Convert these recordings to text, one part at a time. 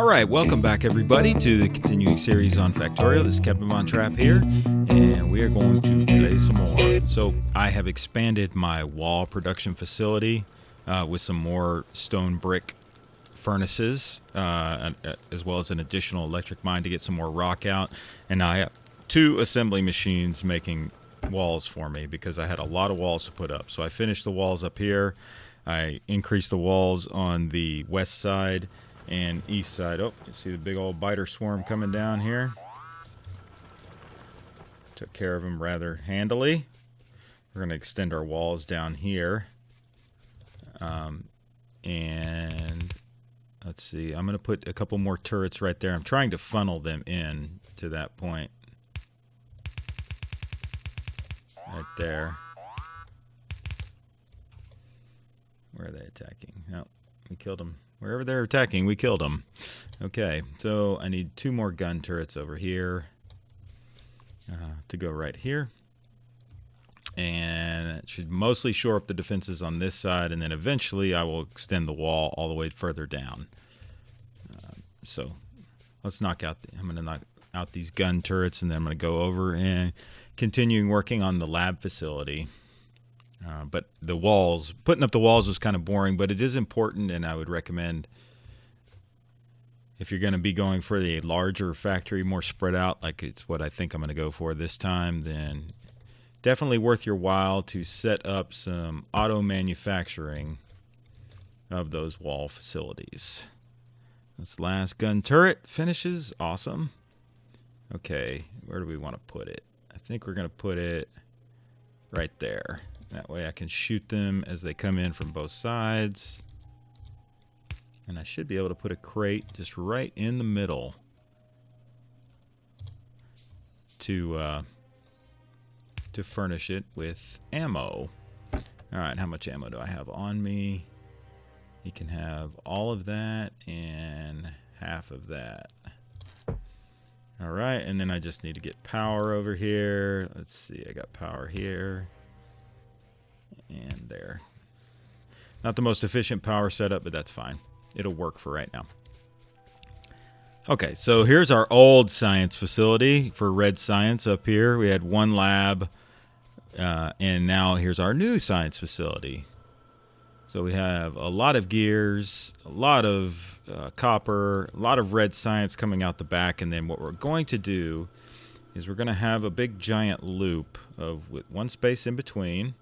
Alright, welcome back everybody to the continuing series on Factorio. This is Captain Von Trapp here, and we are going to play some more. So I have expanded my wall production facility with some more stone brick furnaces, as well as an additional electric mine to get some more rock out. And I have 2 assembly machines making walls for me because I had a lot of walls to put up. So I finished the walls up here. I increased the walls on the west side and east side. Oh, you see the big old biter swarm coming down here. Took care of him rather handily. We're going to extend our walls down here. And let's see, I'm going to put a couple more turrets right there. I'm trying to funnel them in to that point. Right there. Where are they attacking? No, we killed them. Wherever they're attacking, we killed them. Okay, so I need 2 more gun turrets over here to go right here. And that should mostly shore up the defenses on this side, and then eventually I will extend the wall all the way further down. So let's knock out, I'm going to knock out these gun turrets, and then I'm going to go over and continuing working on the lab facility. But the walls, putting up the walls was kind of boring, but it is important, and I would recommend if you're going to be going for a larger factory, more spread out, like it's what I think I'm going to go for this time, then definitely worth your while to set up some auto manufacturing of those wall facilities. This last gun turret finishes. Awesome. Okay, where do we want to put it? I think we're going to put it right there. That way I can shoot them as they come in from both sides. And I should be able to put a crate just right in the middle to furnish it with ammo. Alright, how much ammo do I have on me? You can have all of that and half of that. Alright, and then I just need to get power over here. Let's see, I got power here. And there. Not the most efficient power setup, but that's fine. It'll work for right now. Okay, so here's our old science facility for red science up here. We had 1 lab, and now here's our new science facility. So we have a lot of gears, a lot of copper, a lot of red science coming out the back, and then what we're going to do is we're going to have a big giant loop with 1 space in between.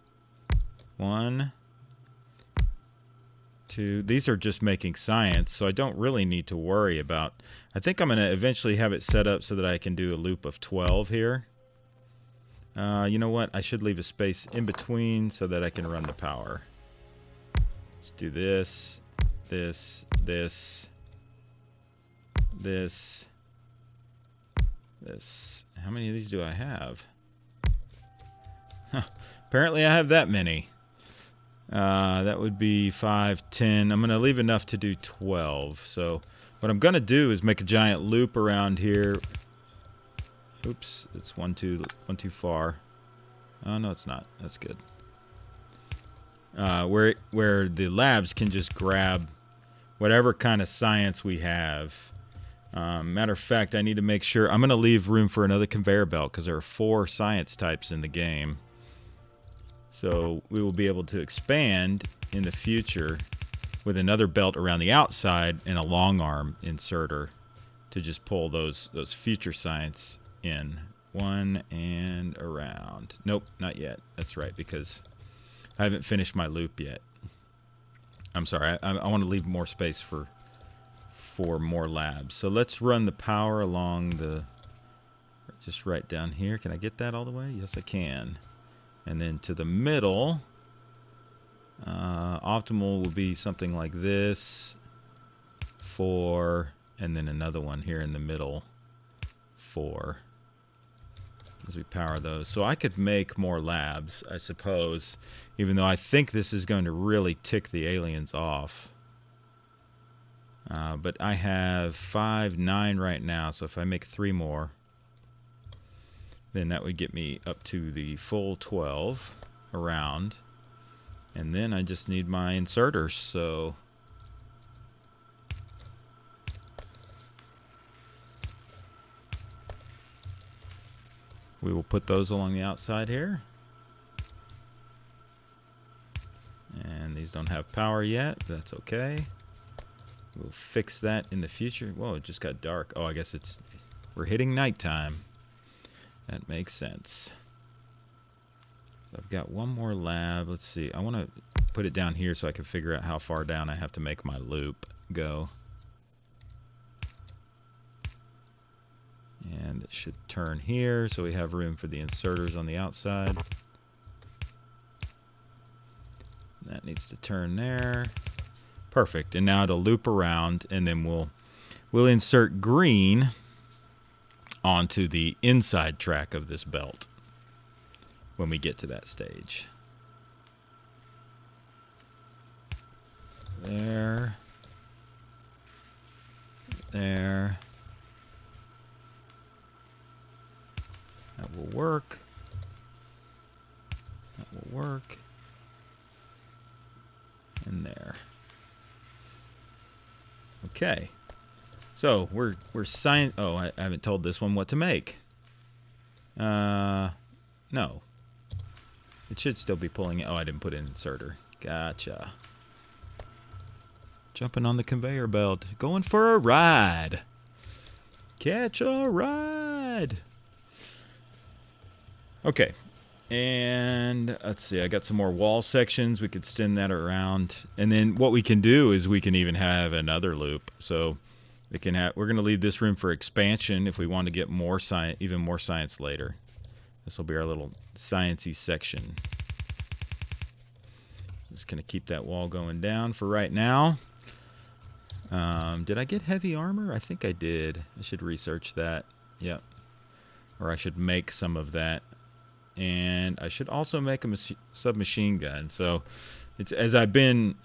1, 2. These are just making science, so I don't really need to worry about. I think I'm going to eventually have it set up so that I can do a loop of 12 here. You know what? I should leave a space in between so that I can run the power. Let's do this, this, this, this, this. How many of these do I have? Huh. Apparently I have that many. That would be 5, 10. I'm going to leave enough to do 12. So what I'm going to do is make a giant loop around here. Oops, it's one too far. Oh, no, it's not. That's good. Where the labs can just grab whatever kind of science we have. Matter of fact, I need to make sure. I'm going to leave room for another conveyor belt because there are 4 science types in the game. So we will be able to expand in the future with another belt around the outside and a long arm inserter to just pull those future science in. 1 and around. Nope, not yet. That's right, because I haven't finished my loop yet. I'm sorry. I want to leave more space for more labs. So let's run the power along just right down here. Can I get that all the way? Yes, I can. And then to the middle, optimal will be something like this, 4, and then another one here in the middle, 4, as we power those. So I could make more labs, I suppose, even though I think this is going to really tick the aliens off. But I have 5, 9 right now, so if I make 3 more, then that would get me up to the full 12 around. And then I just need my inserters, so we will put those along the outside here. And these don't have power yet. That's okay. We'll fix that in the future. Whoa, it just got dark. Oh, I guess we're hitting nighttime. That makes sense. So I've got one more lab. Let's see. I want to put it down here so I can figure out how far down I have to make my loop go. And it should turn here so we have room for the inserters on the outside. That needs to turn there. Perfect. And now it'll loop around, and then we'll insert green onto the inside track of this belt when we get to that stage. There. There. That will work. That will work. And there. Okay. So we're sign. Oh, I haven't told this one what to make. No. It should still be pulling it. Oh, I didn't put an inserter. Gotcha. Jumping on the conveyor belt. Going for a ride. Catch a ride. Okay. And let's see, I got some more wall sections. We could extend that around. And then what we can do is we can even have another loop. So we can have, we're going to leave this room for expansion if we want to get more science, even more science later. This will be our little sciencey section. Just going to keep that wall going down for right now. Did I get heavy armor? I think I did. I should research that. Yep. Or I should make some of that. And I should also make a submachine gun. So, it's as I've been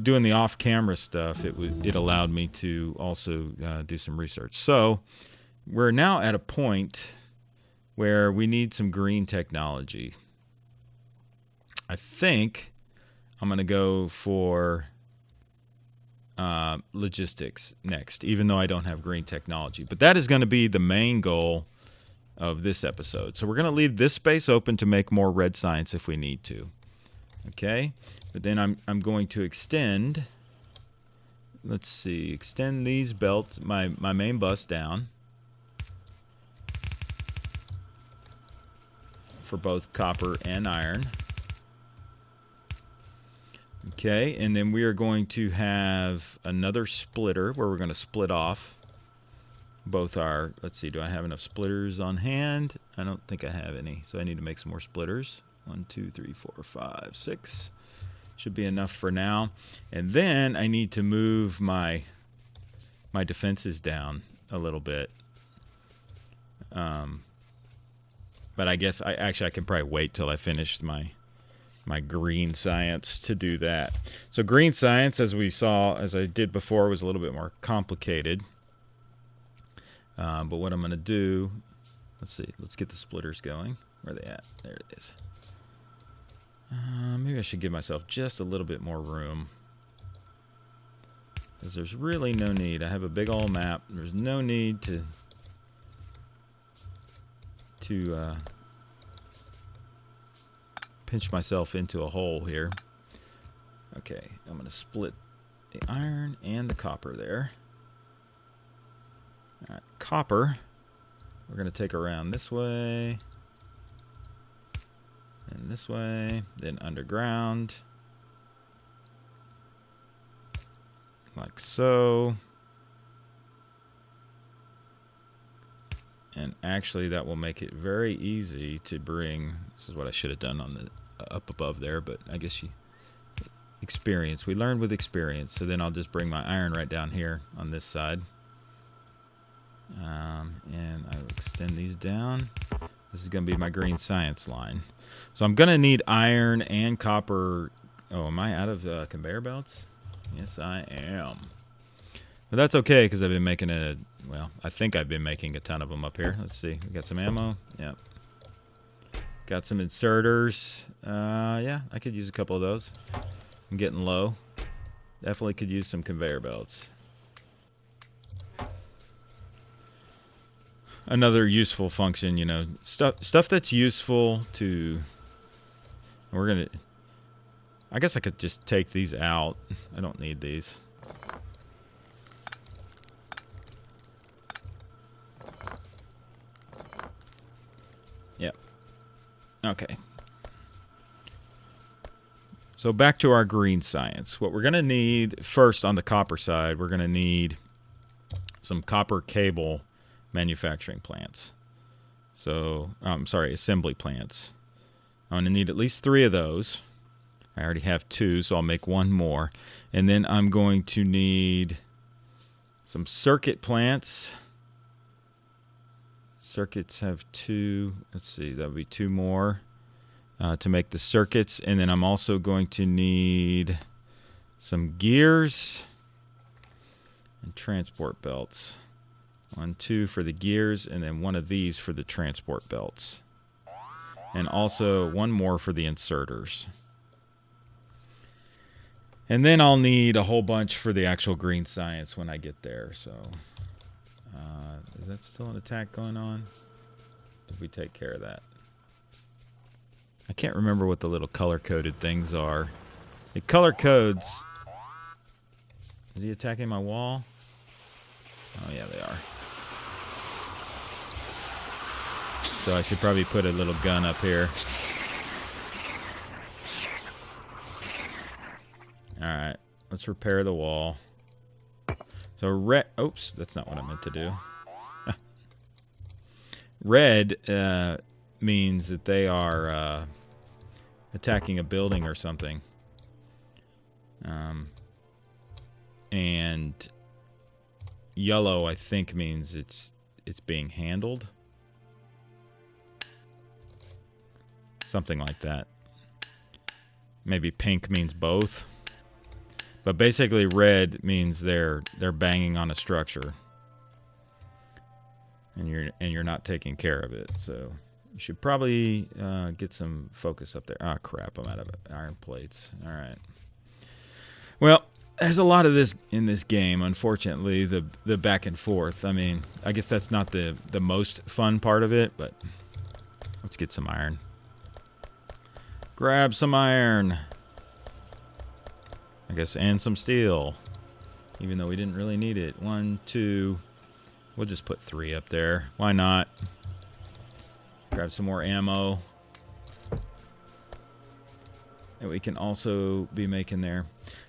doing the off-camera stuff, it allowed me to also do some research. So, we're now at a point where we need some green technology. I think I'm going to go for logistics next, even though I don't have green technology. But that is going to be the main goal of this episode. So we're going to leave this space open to make more red science if we need to. Okay? But then I'm going to extend, let's see, extend these belts, my main bus down for both copper and iron. Okay, and then we are going to have another splitter where we're going to split off both our, let's see, do I have enough splitters on hand? I don't think I have any, so I need to make some more splitters. 1, 2, 3, 4, 5, 6. Should be enough for now. And then I need to move my defenses down a little bit. But I guess I can probably wait till I finish my green science to do that. So green science, as we saw, as I did before, was a little bit more complicated. But what I'm going to do, let's see, let's get the splitters going. Where are they at? There it is. Maybe I should give myself just a little bit more room, because there's really no need. I have a big old map. There's no need to pinch myself into a hole here. Okay, I'm going to split the iron and the copper there. All right, copper, we're going to take around this way, and this way, then underground, like so. And actually that will make it very easy to bring, this is what I should have done on the up above there, but I guess experience, we learned with experience. So then I'll just bring my iron right down here on this side. And I will extend these down. This is going to be my green science line. So I'm going to need iron and copper. Oh, am I out of conveyor belts? Yes, I am. But that's okay, because I've been making I think I've been making a ton of them up here. Let's see. We got some ammo. Yep. Got some inserters. Yeah, I could use a couple of those. I'm getting low. Definitely could use some conveyor belts. another useful function, you know, stuff that's useful to. We're gonna. I guess I could just take these out. I don't need these. Yep. Okay. So back to our green science. What we're going to need first on the copper side, we're going to need some copper cable manufacturing plants. So, I'm sorry, assembly plants. I'm going to need at least 3 of those. I already have 2, so I'll make 1 more. And then I'm going to need some circuit plants. Circuits have 2. Let's see, that would be 2 more. To make the circuits, and then I'm also going to need some gears and transport belts. 1, 2 for the gears, and then 1 of these for the transport belts. And also 1 more for the inserters. And then I'll need a whole bunch for the actual green science when I get there. So, is that still an attack going on? Did we take care of that? I can't remember what the little color-coded things are. It color codes. Is he attacking my wall? Oh, yeah, they are. So I should probably put a little gun up here. Alright, let's repair the wall. So red... Oops, that's not what I meant to do. Red means that they are attacking a building or something. And yellow, I think, means it's being handled. Something like that. Maybe pink means both. But basically red means they're banging on a structure. And you're not taking care of it. So you should probably get some focus up there. Ah, crap, I'm out of iron plates. All right. Well, there's a lot of this in this game, unfortunately, the back and forth. I mean, I guess that's not the most fun part of it, but let's get some iron. Grab some iron. I guess, and some steel. Even though we didn't really need it. 1, 2. We'll just put 3 up there. Why not? Grab some more ammo. And we can also be making there.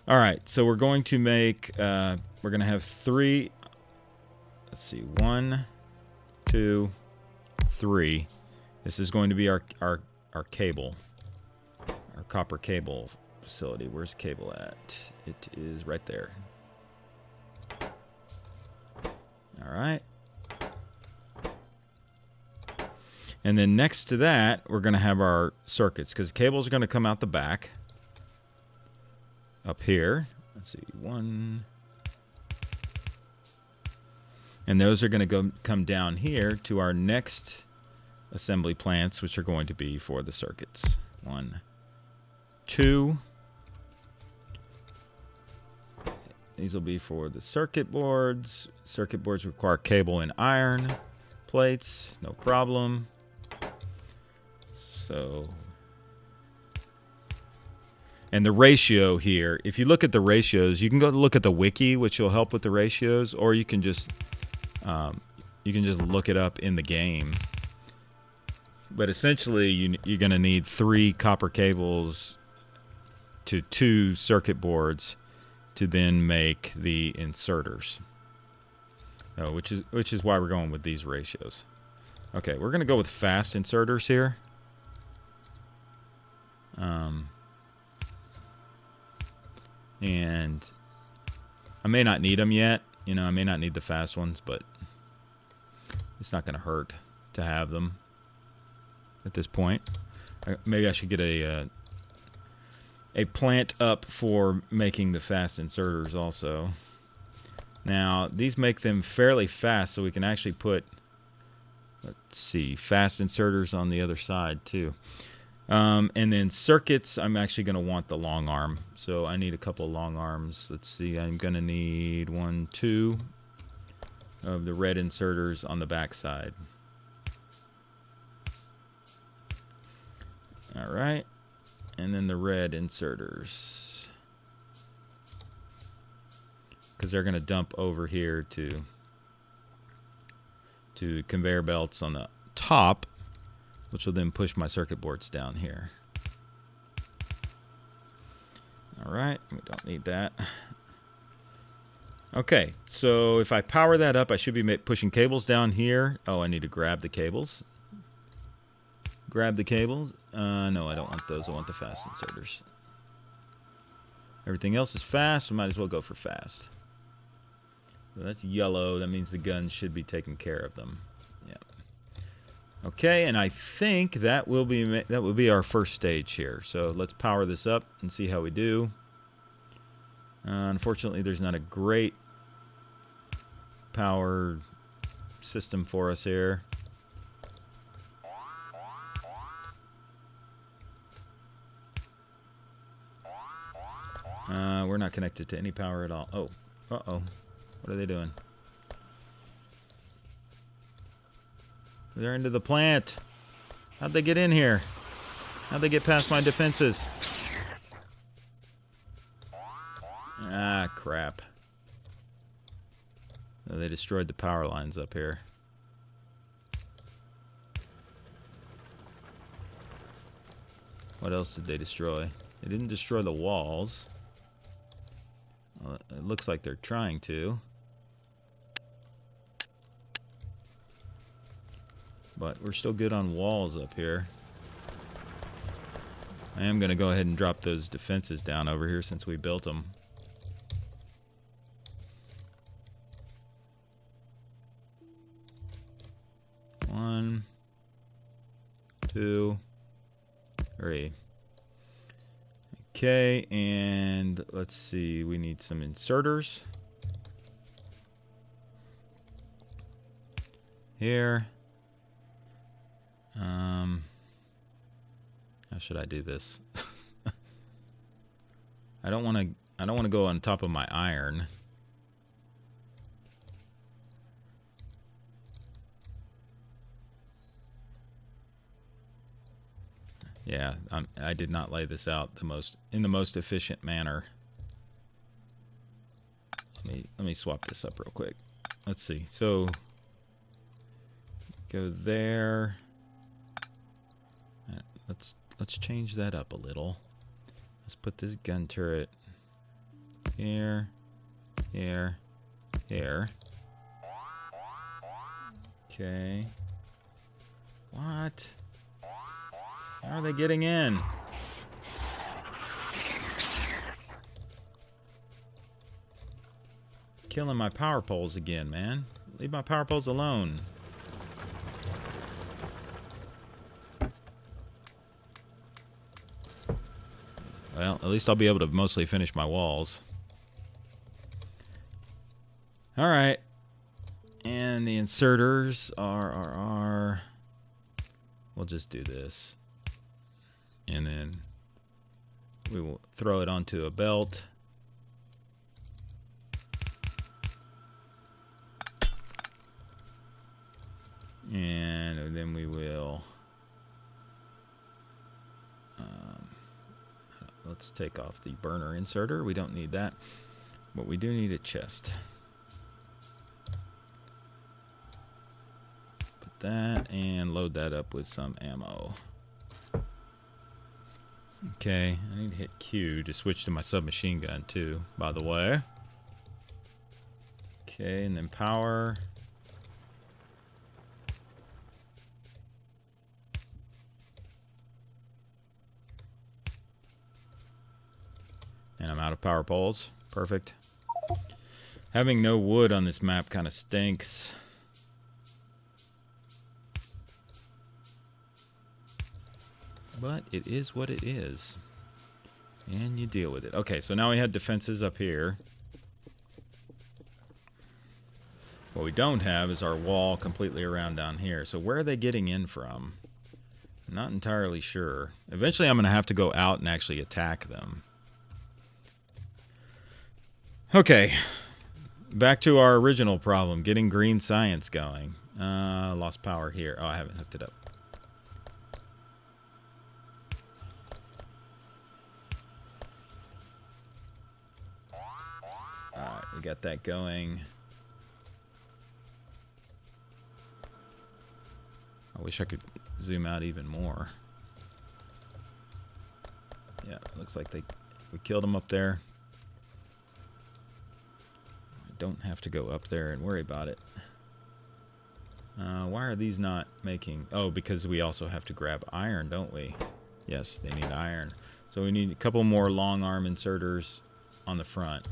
Alright, so we're going to make... we're going to have 3... Let's see. 1, 2, 3. This is going to be our cable. Our copper cable facility. Where's the cable at? It is right there. Alright. And then next to that, we're going to have our circuits, because cables are going to come out the back. Up here. Let's see. 1. And those are going to come down here to our next assembly plants, which are going to be for the circuits. 1, 2. These will be for the circuit boards. Circuit boards require cable and iron plates. No problem. So, and the ratio here, if you look at the ratios, you can go look at the wiki, which will help with the ratios, or you can just look it up in the game. But essentially, you're going to need 3 copper cables to 2 circuit boards to then make the inserters. Which is why we're going with these ratios. Okay, we're going to go with fast inserters here. And I may not need them yet. You know, I may not need the fast ones, but it's not going to hurt to have them at this point. Maybe I should get a plant up for making the fast inserters also. Now, these make them fairly fast, so we can actually put, let's see, fast inserters on the other side too. And then circuits, I'm actually going to want the long arm. So I need a couple long arms. Let's see, I'm going to need 1, 2, of the red inserters on the back side. All right, and then the red inserters, because they're going to dump over here to conveyor belts on the top, which will then push my circuit boards down here. All right, we don't need that. Okay, so if I power that up, I should be pushing cables down here. Oh, I need to grab the cables. Grab the cables. No, I don't want those. I want the fast inserters. Everything else is fast. We might as well go for fast. So that's yellow. That means the guns should be taking care of them. Yeah. Okay, and I think that will be our first stage here. So let's power this up and see how we do. Unfortunately, there's not a great power system for us here. We're not connected to any power at all. Oh, uh-oh. What are they doing? They're into the plant. How'd they get in here? How'd they get past my defenses? Ah, crap. Oh, they destroyed the power lines up here. What else did they destroy? They didn't destroy the walls. Well, it looks like they're trying to. But we're still good on walls up here. I am going to go ahead and drop those defenses down over here since we built them. One, two, three. Okay, and let's see, we need some inserters. Here. How should I do this? I don't want to go on top of my iron. Yeah, I did not lay this out in the most efficient manner. Let me swap this up real quick. Let's see. So go there. Let's change that up a little. Let's put this gun turret here, here, here. Okay. What? How are they getting in? Killing my power poles again, man. Leave my power poles alone. Well, at least I'll be able to mostly finish my walls. Alright. And the inserters are... We'll just do this. And then we will throw it onto a belt. And then we will... let's take off the burner inserter. We don't need that. But we do need a chest. Put that and load that up with some ammo. Okay, I need to hit Q to switch to my submachine gun too, by the way. Okay, and then power. And I'm out of power poles. Perfect. Having no wood on this map kind of stinks. But it is what it is. And you deal with it. Okay, so now we had defenses up here. What we don't have is our wall completely around down here. So where are they getting in from? I'm not entirely sure. Eventually I'm going to have to go out and actually attack them. Okay. back to our original problem, getting green science going. Lost power here. Oh, I haven't hooked it up. Alright, we got that going. I wish I could zoom out even more. Yeah, looks like we killed them up there. I don't have to go up there and worry about it. Why are these not making... Oh, because we also have to grab iron, don't we? Yes, they need iron. So we need a couple more long arm inserters on the front.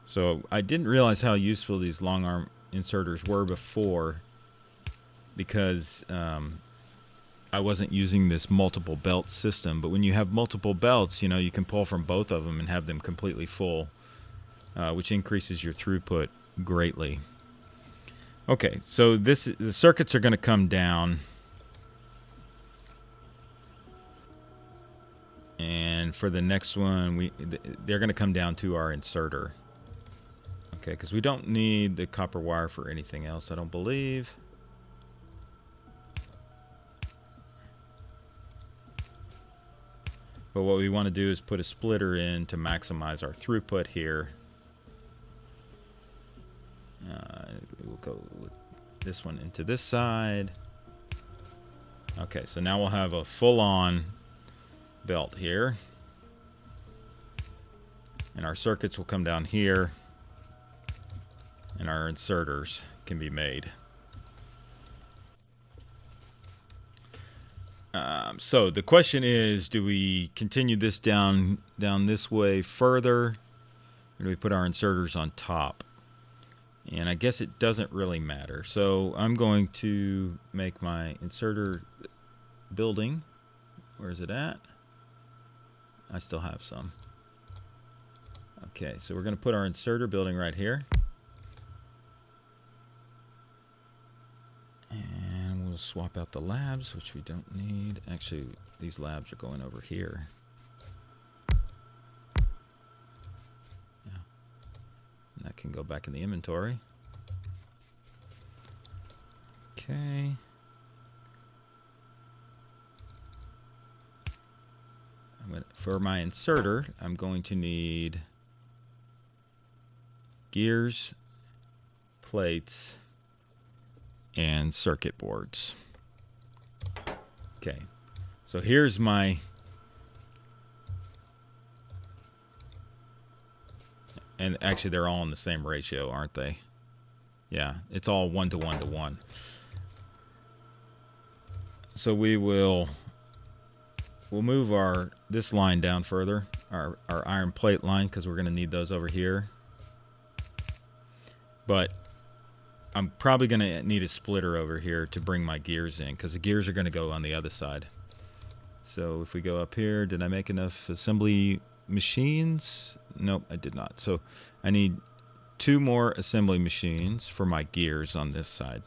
So I didn't realize how useful these long arm inserters were before, because I wasn't using this multiple belt system. But when you have multiple belts, you know, you can pull from both of them and have them completely full, which increases your throughput greatly. Okay, so the circuits are going to come down, and for the next one, they're going to come down to our inserter. Okay, because we don't need the copper wire for anything else, I don't believe. But what we want to do is put a splitter in to maximize our throughput here. We'll go with this one into this side. Okay, so now we'll have a full-on belt here. And our circuits will come down here. And our inserters can be made. So the question is, do we continue this down this way further, or do we put our inserters on top? And I guess it doesn't really matter. So I'm going to make my inserter building. Where is it at? I still have some. Okay, so we're going to put our inserter building right here. And we'll swap out the labs, which we don't need. Actually, these labs are going over here. Yeah. And that can go back in the inventory. Okay. For my inserter, I'm going to need gears, plates, and circuit boards. Okay, so here's my... And actually, they're all in the same ratio, aren't they? Yeah, it's all 1 to 1 to 1. So we'll move this line down further, our iron plate line, because we're going to need those over here. But I'm probably going to need a splitter over here to bring my gears in, because the gears are going to go on the other side. So if we go up here, did I make enough assembly machines? Nope, I did not. So I need 2 more assembly machines for my gears on this side.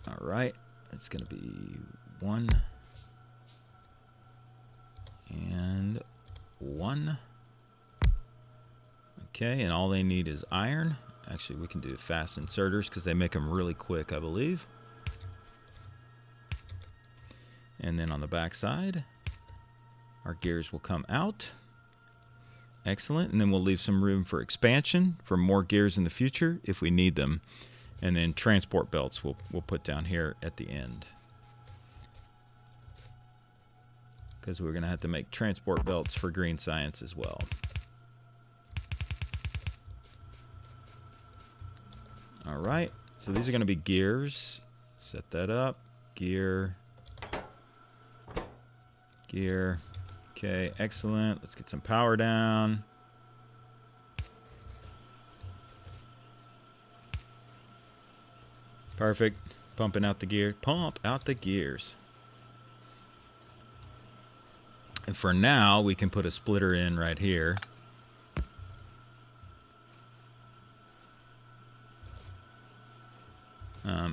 All right, it's going to be 1 and 1. Okay, and all they need is iron. Actually, we can do fast inserters because they make them really quick, I believe. And then on the back side, our gears will come out. Excellent. And then we'll leave some room for expansion for more gears in the future if we need them. And then transport belts we'll put down here at the end, because we're going to have to make transport belts for green science as well. All right, so these are going to be gears. Set that up. Gear. Gear. Okay, excellent. Let's get some power down. Perfect. Pumping out the gear. Pump out the gears. And for now, we can put a splitter in right here.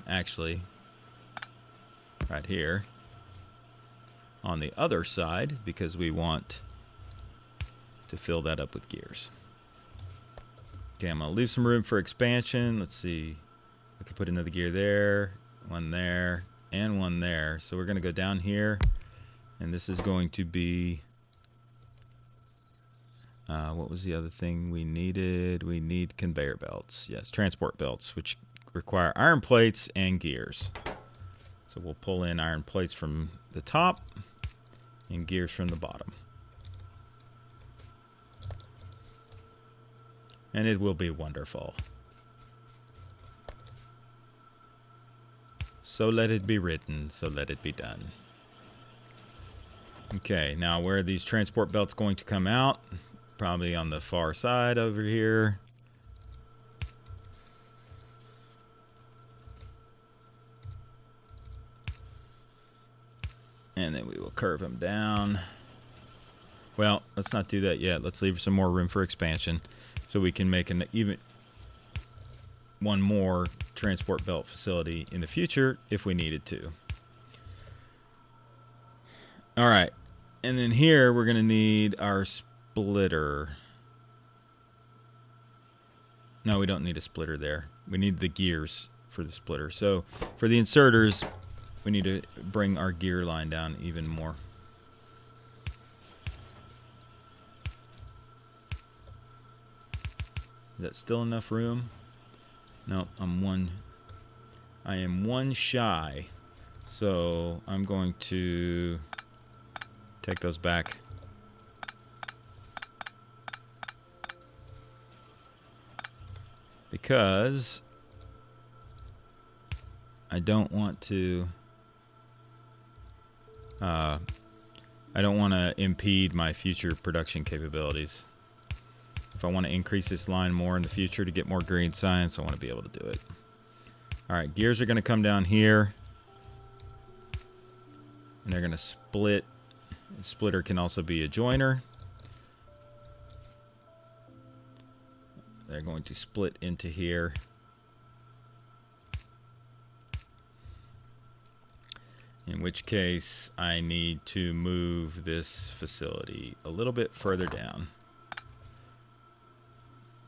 Actually, right here on the other side because we want to fill that up with gears. Okay, I'm going to leave some room for expansion. Let's see. I could put another gear there, one there, and one there. So we're going to go down here, and this is going to be... what was the other thing we needed? We need conveyor belts. Yes, transport belts, which require iron plates and gears. So we'll pull in iron plates from the top and gears from the bottom. And it will be wonderful. So let it be written, so let it be done. Okay, now where are these transport belts going to come out? Probably on the far side over here. And then we will curve them down. Well, let's not do that yet. Let's leave some more room for expansion so we can make one more transport belt facility in the future if we needed to. All right. And then here we're going to need our splitter. No, we don't need a splitter there. We need the gears for the splitter. So for the inserters, we need to bring our gear line down even more. Is that still enough room? No, I am one shy. So I'm going to take those back. Because I don't want to impede my future production capabilities. If I want to increase this line more in the future to get more green science, I want to be able to do it. All right, gears are going to come down here. And they're going to split. A splitter can also be a joiner. They're going to split into here. In which case, I need to move this facility a little bit further down.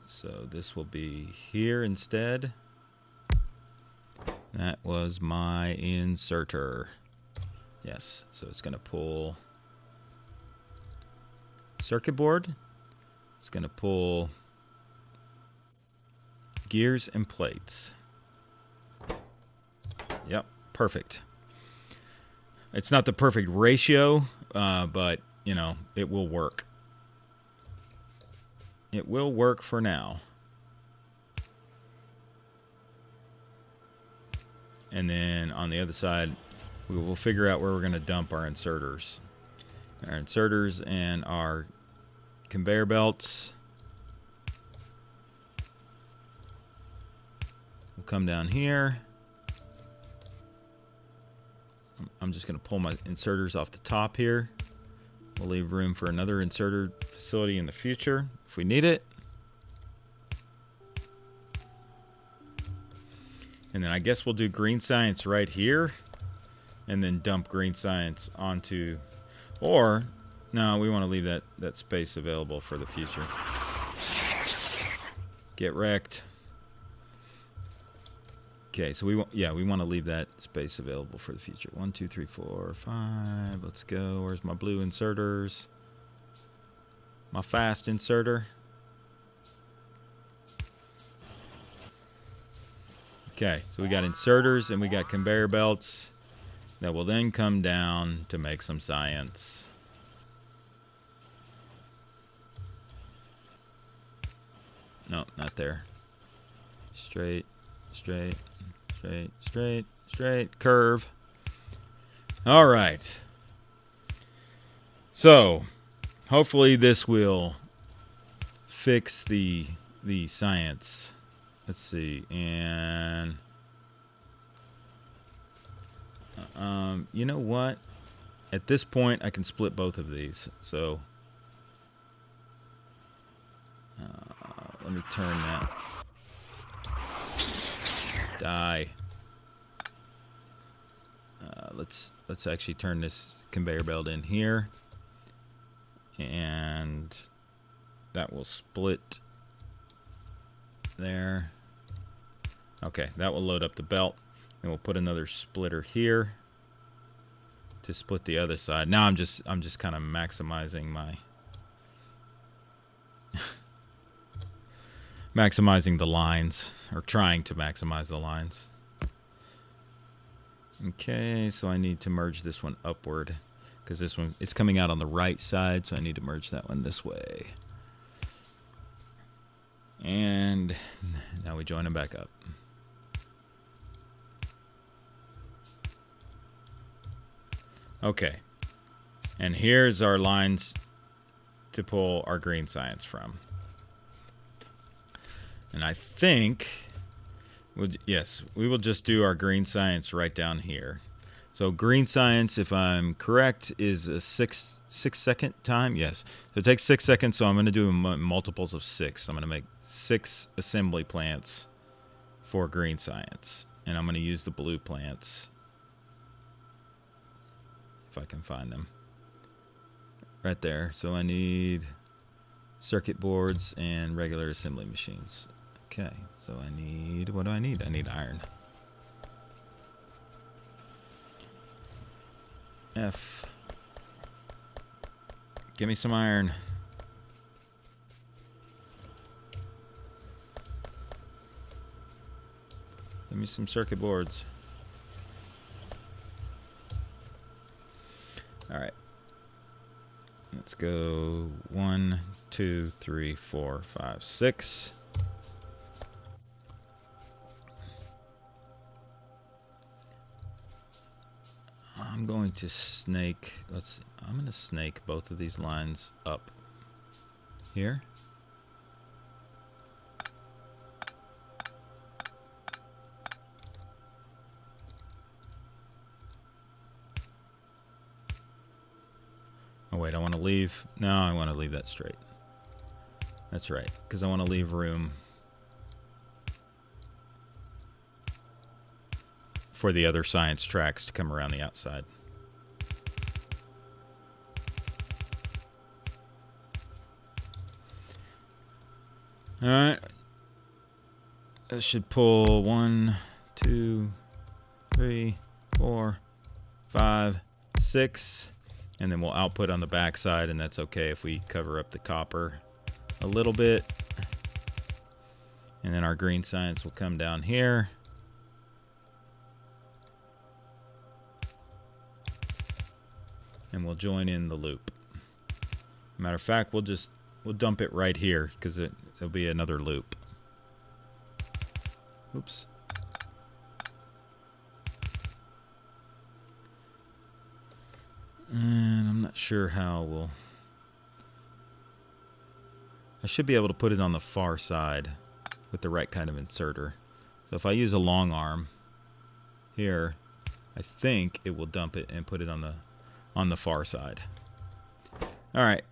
So this will be here instead. That was my inserter. Yes, so it's going to pull circuit board. It's going to pull gears and plates. Yep, perfect. It's not the perfect ratio, but, you know, it will work. It will work for now. And then on the other side, we will figure out where we're going to dump our inserters. Our inserters and our conveyor belts will come down here. I'm just going to pull my inserters off the top here. We'll leave room for another inserter facility in the future if we need it. And then I guess we'll do green science right here and then dump green science onto, or no, we want to leave that space available for the future. Get wrecked. Okay, so we want to leave that space available for the future. 1, 2, 3, 4, 5. Let's go. Where's my blue inserters? My fast inserter. Okay, so we got inserters and we got conveyor belts that will then come down to make some science. No, not there. Straight, straight, straight, straight, straight, curve. All right. So, hopefully this will fix the science. Let's see, and you know what? At this point, I can split both of these. So let me turn that. Die. let's actually turn this conveyor belt in here, and that will split there. Okay, that will load up the belt, and we'll put another splitter here to split the other side. Now I'm just kind of maximizing my maximizing the lines, or trying to maximize the lines. Okay, so I need to merge this one upward, because this one, it's coming out on the right side, so I need to merge that one this way. And now we join them back up. Okay, and here's our lines to pull our green science from. And I think, yes, we will just do our green science right down here. So green science, if I'm correct, is a 6 second time. Yes, so it takes 6 seconds. So I'm going to do multiples of 6. I'm going to make 6 assembly plants for green science, and I'm going to use the blue plants if I can find them right there. So I need circuit boards and regular assembly machines. Okay, so I need, what do I need? I need iron. F. Give me some iron. Give me some circuit boards. All right. Let's go 1, 2, 3, 4, 5, 6. I'm going to snake, I'm going to snake both of these lines up here. Oh wait, I want to leave, no, I want to leave that straight. That's right, because I want to leave room for the other science tracks to come around the outside. All right. That should pull 1, 2, 3, 4, 5, 6. And then we'll output on the back side, and that's okay if we cover up the copper a little bit. And then our green science will come down here. And we'll join in the loop. Matter of fact, we'll dump it right here, because it'll be another loop. Oops. And I'm not sure how I should be able to put it on the far side with the right kind of inserter. So if I use a long arm here, I think it will dump it and put it on the far side. All right,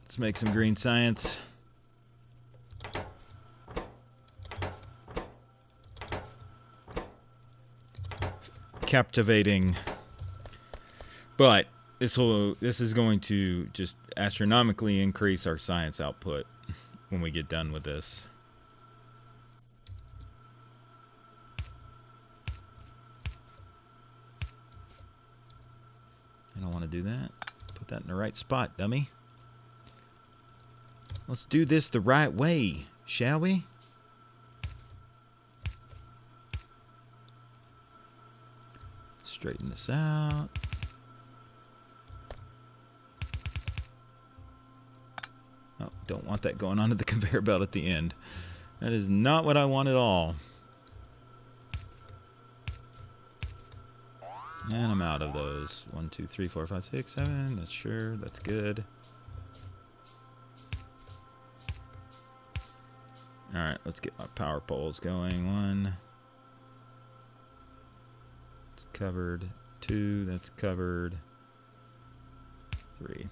let's make some green science. Captivating, but this is going to just astronomically increase our science output when we get done with this. I don't want to do that. Put that in the right spot, dummy. Let's do this the right way, shall we? Straighten this out. Oh, don't want that going onto the conveyor belt at the end. That is not what I want at all. And I'm out of those. 1, 2, 3, 4, 5, 6, 7. That's sure. That's good. Alright, let's get my power poles going. 1. It's covered. 2. That's covered. 3.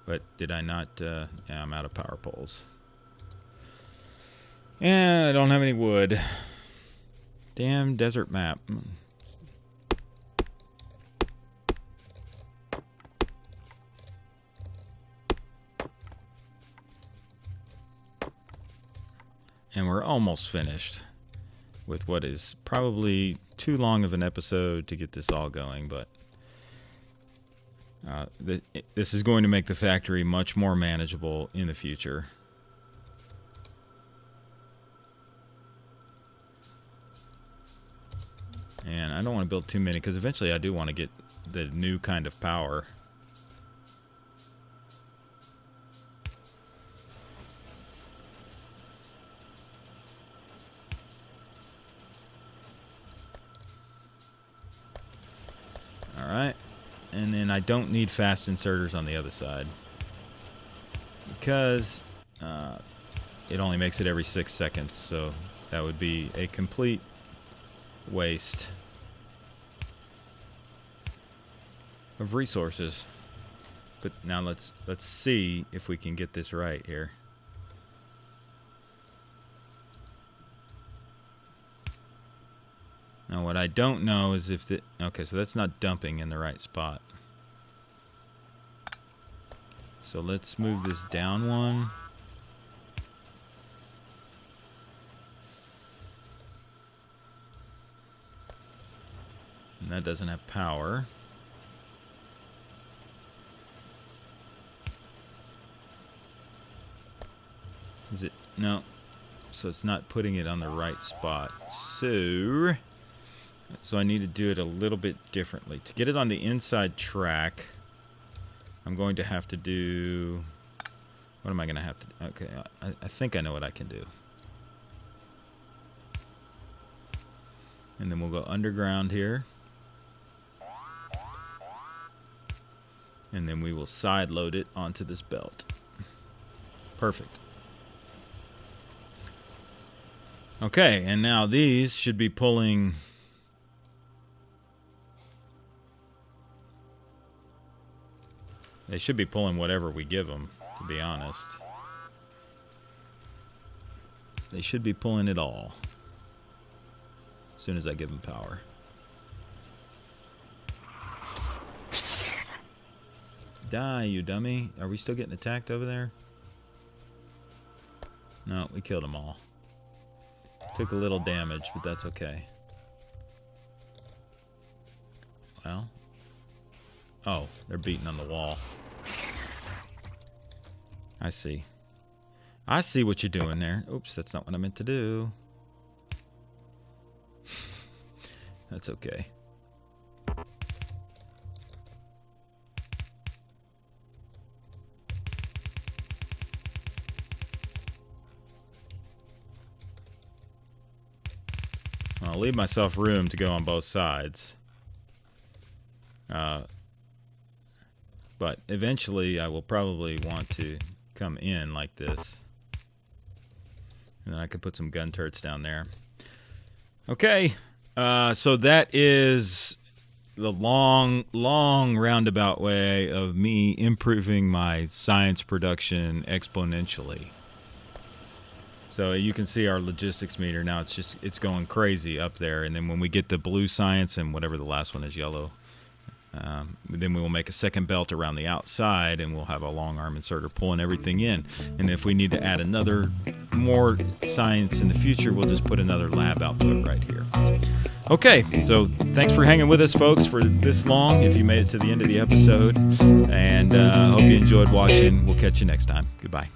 But did I not? Yeah, I'm out of power poles. Yeah, I don't have any wood. Damn desert map. And we're almost finished with what is probably too long of an episode to get this all going, but this is going to make the factory much more manageable in the future. And I don't want to build too many because eventually I do want to get the new kind of power. Alright, and then I don't need fast inserters on the other side because it only makes it every 6 seconds, so that would be a complete waste of resources. But now let's see if we can get this right here. Now what I don't know is if the... Okay, so that's not dumping in the right spot. So let's move this down one. And that doesn't have power. Is it? No. So it's not putting it on the right spot. So I need to do it a little bit differently. To get it on the inside track, I'm going to have to do... What am I going to have to do? Okay, I think I know what I can do. And then we'll go underground here. And then we will side load it onto this belt. Perfect. Okay, and now these should be pulling... They should be pulling whatever we give them, to be honest. They should be pulling it all. As soon as I give them power. Die, you dummy. Are we still getting attacked over there? No, we killed them all. Took a little damage, but that's okay. Well. Oh, they're beating on the wall. I see. I see what you're doing there. Oops, that's not what I meant to do. That's okay. I'll leave myself room to go on both sides. But eventually I will probably want to come in like this. And then I could put some gun turrets down there. Okay, so that is the long roundabout way of me improving my science production exponentially. So you can see our logistics meter now. It's going crazy up there. And then when we get the blue science and whatever the last one is, yellow, then we will make a second belt around the outside, and we'll have a long arm inserter pulling everything in. And if we need to add more science in the future, we'll just put another lab output right here. Okay, so thanks for hanging with us, folks, for this long, if you made it to the end of the episode. And I hope you enjoyed watching. We'll catch you next time. Goodbye.